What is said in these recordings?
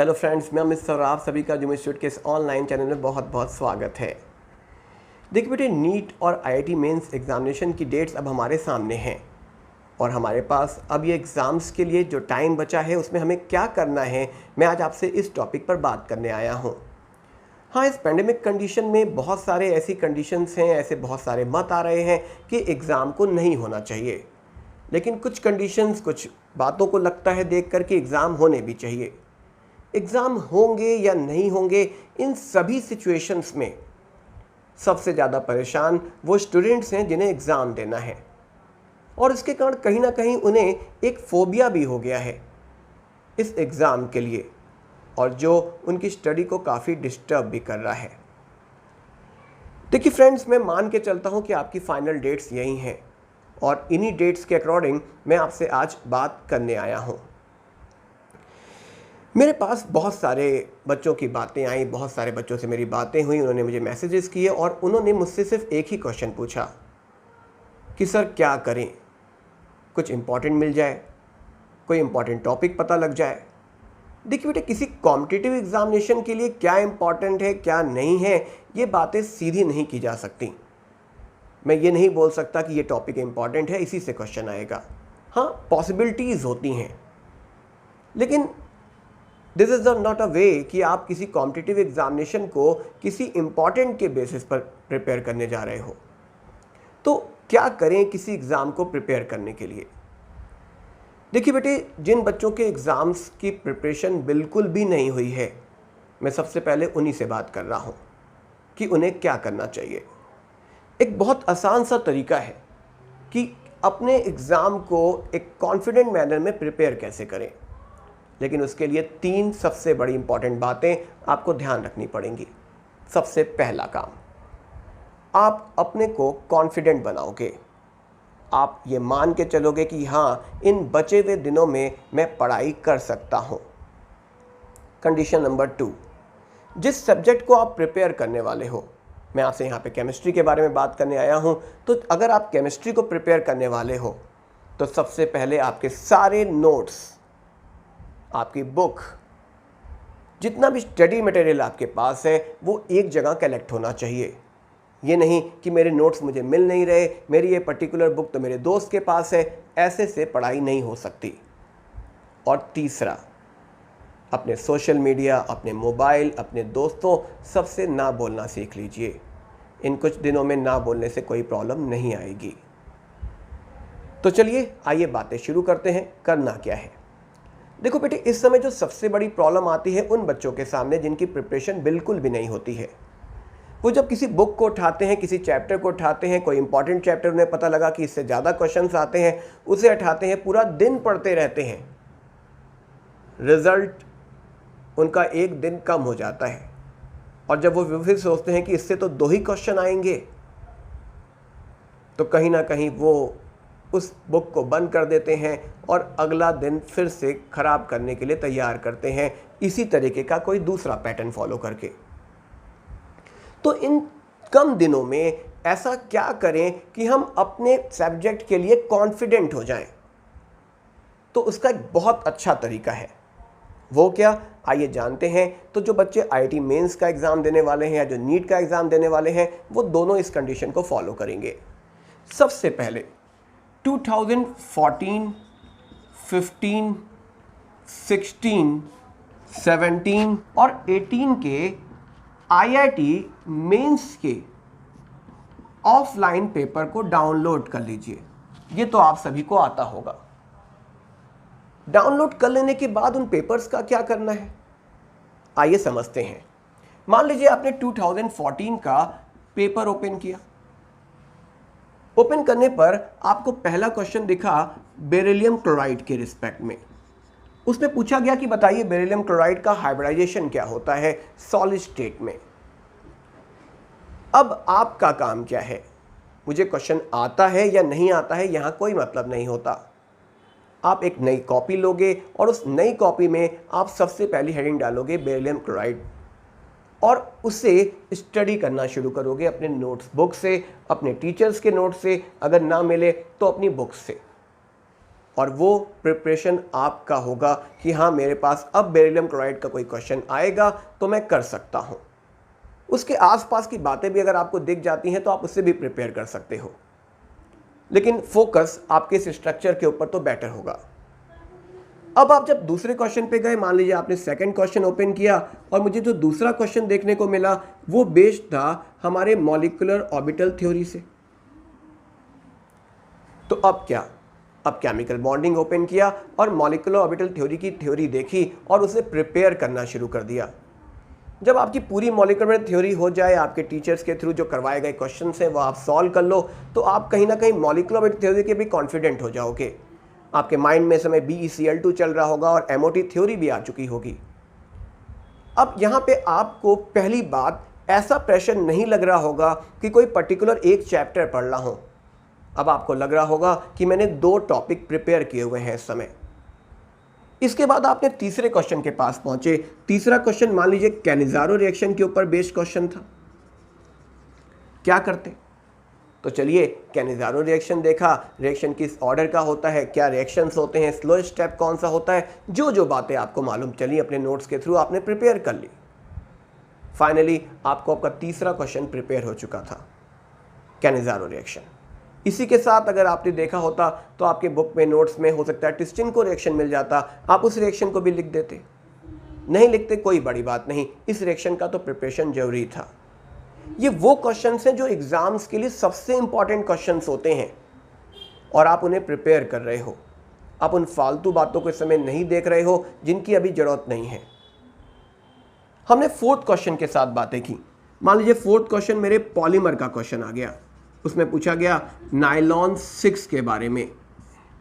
Hello friends, मैं Amit sir, आप सभी का जुम इंस्टीट्यूट के इस ऑनलाइन चैनल में बहुत बहुत स्वागत है। देखिए बेटे, नीट और आईआईटी मेंस एग्जामिनेशन की डेट्स अब हमारे सामने हैं और हमारे पास अब ये एग्ज़ाम्स के लिए जो टाइम बचा है उसमें हमें क्या करना है, मैं आज आपसे इस टॉपिक पर बात करने आया हूँ। हाँ, इस पेंडेमिक कंडीशन में बहुत सारे ऐसी कंडीशंस हैं, ऐसे बहुत सारे मत आ रहे हैं कि एग्ज़ाम को नहीं होना चाहिए, लेकिन कुछ कंडीशंस, कुछ बातों को लगता है देख कर कि एग्ज़ाम होने भी चाहिए। एग्ज़ाम होंगे या नहीं होंगे, इन सभी सिचुएशंस में सबसे ज़्यादा परेशान वो स्टूडेंट्स हैं जिन्हें एग्ज़ाम देना है, और इसके कारण कहीं ना कहीं उन्हें एक फोबिया भी हो गया है इस एग्ज़ाम के लिए, और जो उनकी स्टडी को काफ़ी डिस्टर्ब भी कर रहा है। देखिए फ्रेंड्स, मैं मान के चलता हूँ कि आपकी फाइनल डेट्स यही हैं और इन्हीं डेट्स के अकॉर्डिंग मैं आपसे आज बात करने आया हूँ। मेरे पास बहुत सारे बच्चों की बातें आई, बहुत सारे बच्चों से मेरी बातें हुई, उन्होंने मुझे मैसेजेस किए और उन्होंने मुझसे सिर्फ एक ही क्वेश्चन पूछा कि सर क्या करें, कुछ इम्पॉर्टेंट मिल जाए, कोई इम्पॉर्टेंट टॉपिक पता लग जाए। देखिए बेटे, किसी कॉम्पिटिटिव एग्जामिनेशन के लिए क्या इम्पॉर्टेंट है क्या नहीं है, ये बातें सीधी नहीं की जा सकती। मैं ये नहीं बोल सकता कि ये टॉपिक इम्पॉर्टेंट है इसी से क्वेश्चन आएगा। हाँ, पॉसिबिलिटीज़ होती हैं, लेकिन दिस इज़ नॉट अ वे कि आप किसी कॉम्पिटिटिव एग्जामिनेशन को किसी इम्पॉर्टेंट के बेसिस पर प्रिपेयर करने जा रहे हो। तो क्या करें किसी एग्ज़ाम को प्रिपेयर करने के लिए? देखिए बेटे, जिन बच्चों के एग्ज़ाम्स की प्रिपरेशन बिल्कुल भी नहीं हुई है, मैं सबसे पहले उन्हीं से बात कर रहा हूँ कि उन्हें क्या करना चाहिए। एक बहुत आसान सा तरीका है कि अपने एग्ज़ाम को एक कॉन्फिडेंट मैनर में प्रिपेयर कैसे करें, लेकिन उसके लिए 3 सबसे बड़ी इंपॉर्टेंट बातें आपको ध्यान रखनी पड़ेंगी। सबसे पहला काम, आप अपने को कॉन्फिडेंट बनाओगे। आप ये मान के चलोगे कि हाँ, इन बचे हुए दिनों में मैं पढ़ाई कर सकता हूँ। कंडीशन नंबर 2, जिस सब्जेक्ट को आप प्रिपेयर करने वाले हो, मैं आपसे यहाँ पे केमिस्ट्री के बारे में बात करने आया हूँ, तो अगर आप केमिस्ट्री को प्रिपेयर करने वाले हो तो सबसे पहले आपके सारे नोट्स, आपकी बुक, जितना भी स्टडी मटेरियल आपके पास है वो एक जगह कलेक्ट होना चाहिए। ये नहीं कि मेरे नोट्स मुझे मिल नहीं रहे, मेरी ये पर्टिकुलर बुक तो मेरे दोस्त के पास है, ऐसे से पढ़ाई नहीं हो सकती। और तीसरा, अपने सोशल मीडिया, अपने मोबाइल, अपने दोस्तों सबसे ना बोलना सीख लीजिए। इन कुछ दिनों में ना बोलने से कोई प्रॉब्लम नहीं आएगी। तो चलिए आइए बातें शुरू करते हैं, करना क्या है। देखो बेटे, इस समय जो सबसे बड़ी प्रॉब्लम आती है उन बच्चों के सामने जिनकी प्रिपरेशन बिल्कुल भी नहीं होती है। वो जब किसी बुक को उठाते हैं, किसी चैप्टर को उठाते हैं, कोई इंपॉर्टेंट चैप्टर उन्हें पता लगा कि इससे ज़्यादा क्वेश्चंस आते हैं, उसे उठाते हैं, पूरा दिन पढ़ते रहते हैं। रिजल्ट उनका एक दिन कम हो जाता है और जब वो फिर सोचते हैं कि इससे तो 2 ही क्वेश्चन आएंगे, तो कहीं ना कहीं वो उस बुक को बंद कर देते हैं और अगला दिन फिर से ख़राब करने के लिए तैयार करते हैं, इसी तरीके का कोई दूसरा पैटर्न फॉलो करके। तो इन कम दिनों में ऐसा क्या करें कि हम अपने सब्जेक्ट के लिए कॉन्फिडेंट हो जाएं? तो उसका एक बहुत अच्छा तरीका है। वो क्या, आइए जानते हैं। तो जो बच्चे आईआईटी मेंस का एग्ज़ाम देने वाले हैं या जो नीट का एग्ज़ाम देने वाले हैं, वो दोनों इस कंडीशन को फॉलो करेंगे। सबसे पहले 2014, 15, 16, 17 और 18 के आईआईटी मेंस के ऑफलाइन पेपर को डाउनलोड कर लीजिए। ये तो आप सभी को आता होगा। डाउनलोड कर लेने के बाद उन पेपर्स का क्या करना है, आइए समझते हैं। मान लीजिए आपने 2014 का पेपर ओपन किया। ओपन करने पर आपको पहला क्वेश्चन दिखा बेरिलियम क्लोराइड के रिस्पेक्ट में। उसमें पूछा गया कि बताइए बेरिलियम क्लोराइड का हाइब्रिडाइजेशन क्या होता है सॉलिड स्टेट में। अब आपका काम क्या है, मुझे क्वेश्चन आता है या नहीं आता है यहाँ कोई मतलब नहीं होता। आप एक नई कॉपी लोगे और उस नई कॉपी में आप सबसे पहली हेडिंग डालोगे बेरिलियम क्लोराइड और उससे स्टडी करना शुरू करोगे अपने नोट्स बुक से, अपने टीचर्स के नोट्स से, अगर ना मिले तो अपनी बुक से। और वो प्रिपरेशन आपका होगा कि हाँ मेरे पास अब बेरिलियम क्लोराइड का कोई क्वेश्चन आएगा तो मैं कर सकता हूँ। उसके आसपास की बातें भी अगर आपको दिख जाती हैं तो आप उससे भी प्रिपेयर कर सकते हो, लेकिन फोकस आपके इस स्ट्रक्चर के ऊपर तो बेटर होगा। अब आप जब दूसरे क्वेश्चन पे गए, मान लीजिए आपने सेकंड क्वेश्चन ओपन किया और मुझे जो दूसरा क्वेश्चन देखने को मिला वो बेस्ड था हमारे मॉलिक्यूलर ऑर्बिटल थ्योरी से। तो अब क्या, अब केमिकल बॉन्डिंग ओपन किया और मॉलिक्यूलर ऑर्बिटल थ्योरी की थ्योरी देखी और उसे प्रिपेयर करना शुरू कर दिया। जब आपकी पूरी मॉलिक्यूलर थ्योरी हो जाए, आपके टीचर्स के थ्रू जो करवाए गए क्वेश्चन हैं वो आप सॉल्व कर लो, तो आप कहीं ना कहीं मॉलिक्यूलर ऑर्बिटल थ्योरी के भी कॉन्फिडेंट हो जाओगे। आपके माइंड में समय BeCl2 चल रहा होगा और MOT थ्योरी भी आ चुकी होगी। अब यहाँ पे आपको पहली बात ऐसा प्रेशर नहीं लग रहा होगा कि कोई पर्टिकुलर एक चैप्टर पढ़ रहा हूँ। अब आपको लग रहा होगा कि मैंने 2 टॉपिक प्रिपेयर किए हुए हैं इस समय। इसके बाद आपने तीसरे क्वेश्चन के पास पहुंचे। तीसरा क्वेश्चन मान लीजिए कैनिज़ारो रिएक्शन के ऊपर बेस्ड क्वेश्चन था। क्या करते? तो चलिए कैनिज़ारो रिएक्शन देखा, रिएक्शन किस ऑर्डर का होता है, क्या रिएक्शंस होते हैं, स्लो स्टेप कौन सा होता है, जो बातें आपको मालूम चली अपने नोट्स के थ्रू आपने प्रिपेयर कर ली। फाइनली आपको आपका तीसरा क्वेश्चन प्रिपेयर हो चुका था, कैनिज़ारो रिएक्शन। इसी के साथ अगर आपने देखा होता तो आपके बुक में नोट्स में हो सकता है टिस्टिनको रिएक्शन मिल जाता, आप उस रिएक्शन को भी लिख देते। नहीं लिखते कोई बड़ी बात नहीं, इस रिएक्शन का तो प्रिपरेशन जरूरी था। ये वो क्वेश्चंस हैं जो एग्जाम्स के लिए सबसे इंपॉर्टेंट क्वेश्चंस होते हैं और आप उन्हें प्रिपेयर कर रहे हो। आप उन फालतू बातों को इस समय नहीं देख रहे हो जिनकी अभी जरूरत नहीं है। हमने फोर्थ क्वेश्चन के साथ बातें की। मान लीजिए फोर्थ क्वेश्चन मेरे पॉलीमर का क्वेश्चन आ गया, उसमें पूछा गया नायलॉन 6 के बारे में।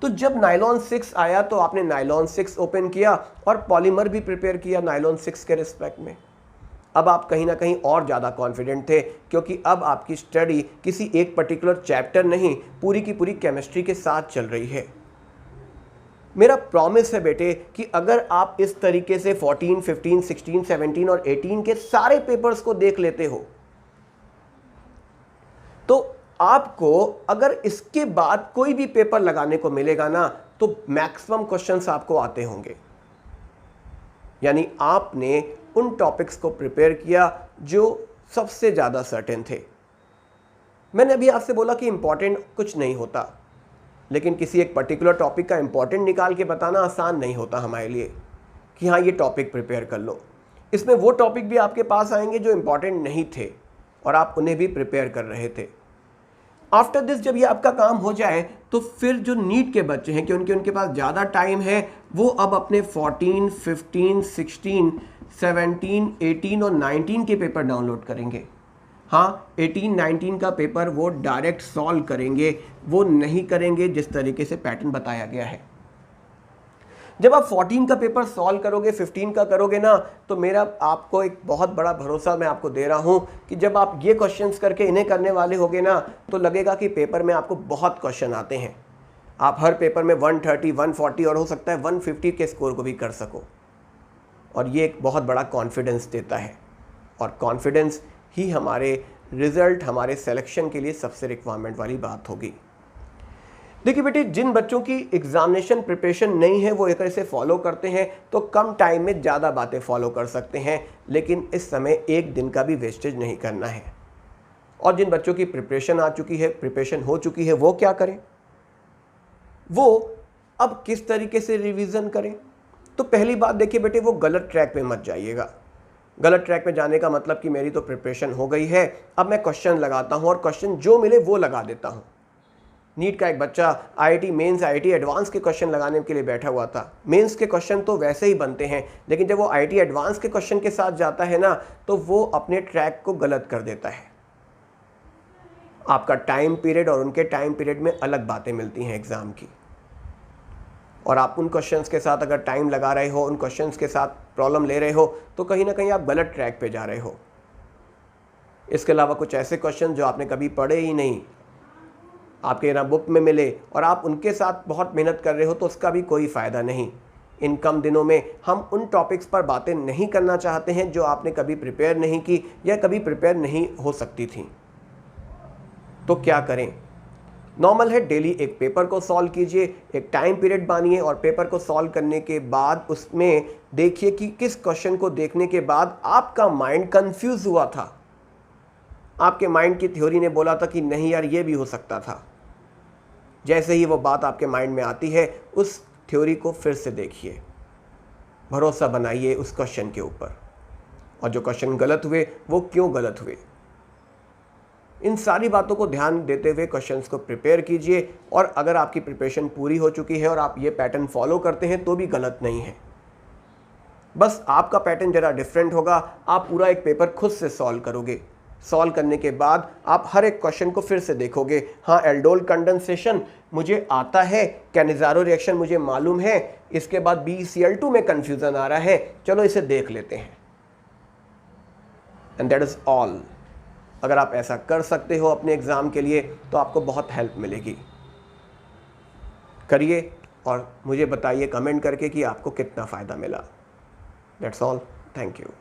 तो जब नायलॉन 6 आया तो आपने नायलॉन 6 ओपन किया और पॉलीमर भी प्रिपेयर किया नायलॉन 6 के रिस्पेक्ट में। अब आप कहीं ना कहीं और ज़्यादा कॉन्फिडेंट थे क्योंकि अब आपकी स्टडी किसी एक पर्टिकुलर चैप्टर नहीं, पूरी की पूरी केमिस्ट्री के साथ चल रही है। मेरा प्रॉमिस है बेटे कि अगर आप इस तरीके से 14, 15, 16, 17 और 18 के सारे पेपर्स को देख लेते हो तो आपको अगर इसके बाद कोई भी पेपर लगाने को मिलेगा ना तो मैक्सिमम क्वेश्चंस आपको आते होंगे। यानी आपने उन टॉपिक्स को प्रिपेयर किया जो सबसे ज़्यादा सर्टेन थे। मैंने अभी आपसे बोला कि इंपॉर्टेंट कुछ नहीं होता, लेकिन किसी एक पर्टिकुलर टॉपिक का इंपॉर्टेंट निकाल के बताना आसान नहीं होता हमारे लिए कि हाँ ये टॉपिक प्रिपेयर कर लो। इसमें वो टॉपिक भी आपके पास आएंगे जो इंपॉर्टेंट नहीं थे और आप उन्हें भी प्रिपेयर कर रहे थे। आफ्टर दिस जब ये आपका काम हो जाए तो फिर जो नीट के बच्चे हैं कि उनके पास ज़्यादा टाइम है, वो अब अपने 14, 15, 16, 17, 18 और 19 के पेपर डाउनलोड करेंगे। हाँ, 18, 19 का पेपर वो डायरेक्ट सॉल्व करेंगे, वो नहीं करेंगे जिस तरीके से पैटर्न बताया गया है। जब आप 14 का पेपर सॉल्व करोगे, 15 का करोगे ना, तो मेरा आपको एक बहुत बड़ा भरोसा मैं आपको दे रहा हूँ कि जब आप ये क्वेश्चंस करके इन्हें करने वाले होगे ना तो लगेगा कि पेपर में आपको बहुत क्वेश्चन आते हैं। आप हर पेपर में 130, 140 और हो सकता है 150 के स्कोर को भी कर सको, और ये एक बहुत बड़ा कॉन्फिडेंस देता है। और कॉन्फिडेंस ही हमारे रिजल्ट, हमारे सिलेक्शन के लिए सबसे रिक्वायरमेंट वाली बात होगी। देखिए बेटे, जिन बच्चों की एग्जामिनेशन प्रिपरेशन नहीं है वो एक इसे फॉलो करते हैं तो कम टाइम में ज़्यादा बातें फॉलो कर सकते हैं, लेकिन इस समय एक दिन का भी वेस्टेज नहीं करना है। और जिन बच्चों की प्रिपरेशन आ चुकी है, प्रिपरेशन हो चुकी है, वो क्या करें? वो अब किस तरीके से रिवीजन करें? तो पहली बात देखिए बेटे, वो गलत ट्रैक पे मत जाइएगा। गलत ट्रैक पे जाने का मतलब कि मेरी तो प्रिपरेशन हो गई है, अब मैं क्वेश्चन लगाता हूँ और क्वेश्चन जो मिले वो लगा देता हूँ। नीट का एक बच्चा IIT मेंस, IIT एडवांस के क्वेश्चन लगाने के लिए बैठा हुआ था। मेंस के क्वेश्चन तो वैसे ही बनते हैं, लेकिन जब वो IIT एडवांस के क्वेश्चन के साथ जाता है ना तो वो अपने ट्रैक को गलत कर देता है। आपका टाइम पीरियड और उनके टाइम पीरियड में अलग बातें मिलती हैं एग्जाम की, और आप उन क्वेश्चंस के साथ अगर टाइम लगा रहे हो, उन क्वेश्चंस के साथ प्रॉब्लम ले रहे हो, तो कहीं ना कहीं आप गलत ट्रैक पे जा रहे हो। इसके अलावा कुछ ऐसे क्वेश्चन जो आपने कभी पढ़े ही नहीं, आपके ना बुक में मिले और आप उनके साथ बहुत मेहनत कर रहे हो, तो उसका भी कोई फ़ायदा नहीं। इन कम दिनों में हम उन टॉपिक्स पर बातें नहीं करना चाहते हैं जो आपने कभी प्रिपेयर नहीं की या कभी प्रिपेयर नहीं हो सकती थी। तो क्या करें? नॉर्मल है, डेली एक पेपर को सॉल्व कीजिए, एक टाइम पीरियड बानिए और पेपर को सॉल्व करने के बाद उसमें देखिए कि किस क्वेश्चन को देखने के बाद आपका माइंड कंफ्यूज हुआ था, आपके माइंड की थ्योरी ने बोला था कि नहीं यार ये भी हो सकता था। जैसे ही वो बात आपके माइंड में आती है उस थ्योरी को फिर से देखिए, भरोसा बनाइए उस क्वेश्चन के ऊपर, और जो क्वेश्चन गलत हुए वो क्यों गलत हुए, इन सारी बातों को ध्यान देते हुए क्वेश्चंस को प्रिपेयर कीजिए। और अगर आपकी प्रिपरेशन पूरी हो चुकी है और आप ये पैटर्न फॉलो करते हैं तो भी गलत नहीं है, बस आपका पैटर्न ज़रा डिफरेंट होगा। आप पूरा एक पेपर खुद से सॉल्व करोगे, सॉल्व करने के बाद आप हर एक क्वेश्चन को फिर से देखोगे, हाँ एल्डोल कंडेंसेशन मुझे आता है, कैनिज़ारो रिएक्शन मुझे मालूम है, इसके बाद BeCl2 में कन्फ्यूज़न आ रहा है, चलो इसे देख लेते हैं। And that is all. अगर आप ऐसा कर सकते हो अपने एग्ज़ाम के लिए तो आपको बहुत हेल्प मिलेगी। करिए और मुझे बताइए कमेंट करके कि आपको कितना फ़ायदा मिला। That's all, thank you.